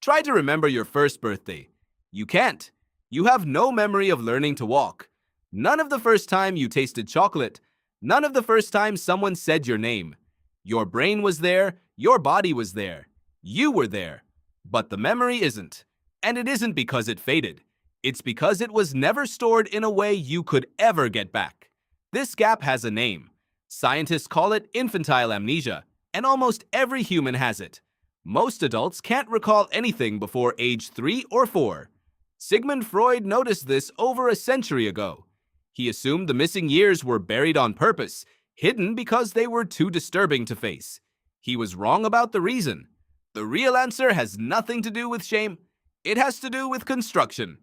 Try to remember your first birthday. You can't. You have no memory of learning to walk. None of the first time you tasted chocolate. None of the first time someone said your name. Your brain was there, your body was there. You were there. But the memory isn't. And it isn't because it faded. It's because it was never stored in a way you could ever get back. This gap has a name. Scientists call it infantile amnesia, and almost every human has it. Most adults can't recall anything before age 3 or 4. Sigmund Freud noticed this over a century ago. He assumed the missing years were buried on purpose, hidden because they were too disturbing to face. He was wrong about the reason. The real answer has nothing to do with shame. It has to do with construction.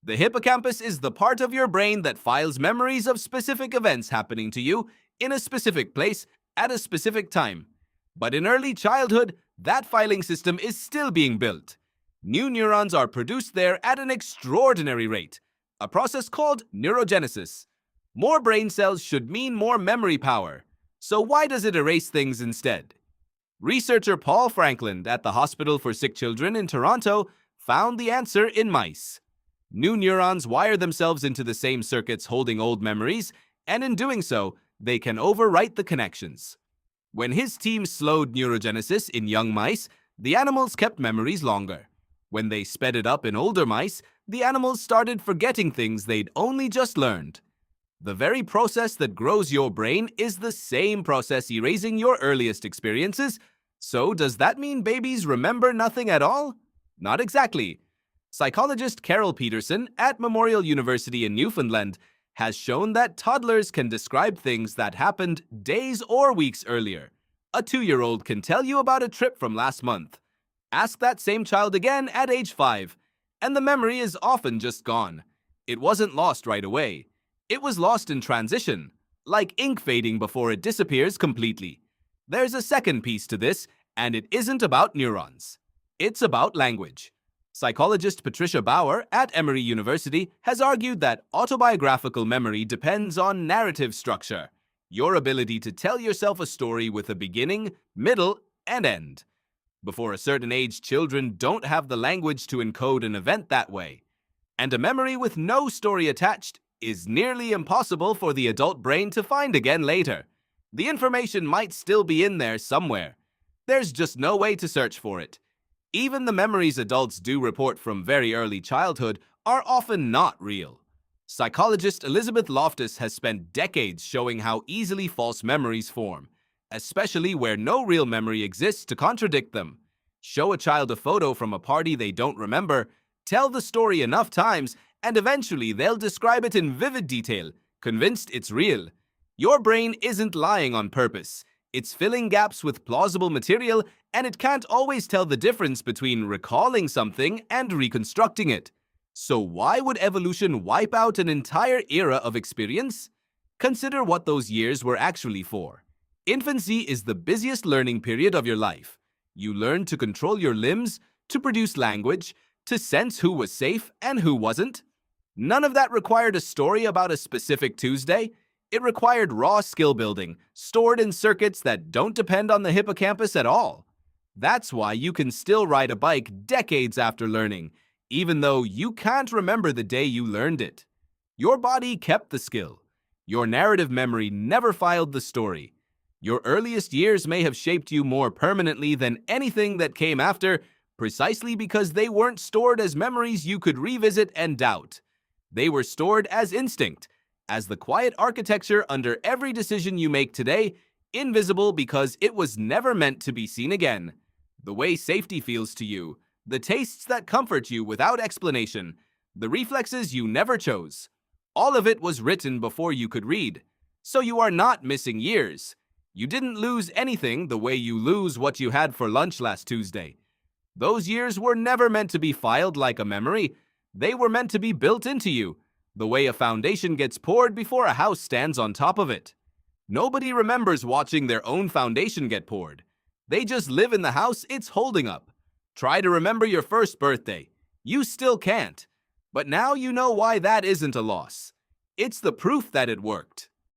The hippocampus is the part of your brain that files memories of specific events happening to you in a specific place at a specific time. But in early childhood, that filing system is still being built. New neurons are produced there at an extraordinary rate, a process called neurogenesis. More brain cells should mean more memory power. So why does it erase things instead? Researcher Paul Franklin at the Hospital for Sick Children in Toronto found the answer in mice. New neurons wire themselves into the same circuits holding old memories, and in doing so, they can overwrite the connections. When his team slowed neurogenesis in young mice, the animals kept memories longer. When they sped it up in older mice, the animals started forgetting things they'd only just learned. The very process that grows your brain is the same process erasing your earliest experiences. So does that mean babies remember nothing at all? Not exactly. Psychologist Carol Peterson at Memorial University in Newfoundland has shown that toddlers can describe things that happened days or weeks earlier. A 2-year-old can tell you about a trip from last month. Ask that same child again at age 5, and the memory is often just gone. It wasn't lost right away. It was lost in transition, like ink fading before it disappears completely. There's a second piece to this, and it isn't about neurons. It's about language. Psychologist Patricia Bauer at Emory University has argued that autobiographical memory depends on narrative structure, your ability to tell yourself a story with a beginning, middle, and end. Before a certain age, children don't have the language to encode an event that way. And a memory with no story attached is nearly impossible for the adult brain to find again later. The information might still be in there somewhere. There's just no way to search for it. Even the memories adults do report from very early childhood are often not real. Psychologist Elizabeth Loftus has spent decades showing how easily false memories form, especially where no real memory exists to contradict them. Show a child a photo from a party they don't remember, tell the story enough times, and eventually they'll describe it in vivid detail, convinced it's real. Your brain isn't lying on purpose. It's filling gaps with plausible material, and it can't always tell the difference between recalling something and reconstructing it. So why would evolution wipe out an entire era of experience? Consider what those years were actually for. Infancy is the busiest learning period of your life. You learn to control your limbs, to produce language, to sense who was safe and who wasn't. None of that required a story about a specific Tuesday. It required raw skill building, stored in circuits that don't depend on the hippocampus at all. That's why you can still ride a bike decades after learning, even though you can't remember the day you learned it. Your body kept the skill. Your narrative memory never filed the story. Your earliest years may have shaped you more permanently than anything that came after, precisely because they weren't stored as memories you could revisit and doubt. They were stored as instinct, as the quiet architecture under every decision you make today, invisible because it was never meant to be seen again. The way safety feels to you, the tastes that comfort you without explanation, the reflexes you never chose. All of it was written before you could read. So you are not missing years. You didn't lose anything the way you lose what you had for lunch last Tuesday. Those years were never meant to be filed like a memory. They were meant to be built into you, the way a foundation gets poured before a house stands on top of it. Nobody remembers watching their own foundation get poured. They just live in the house it's holding up. Try to remember your first birthday. You still can't. But now you know why that isn't a loss. It's the proof that it worked.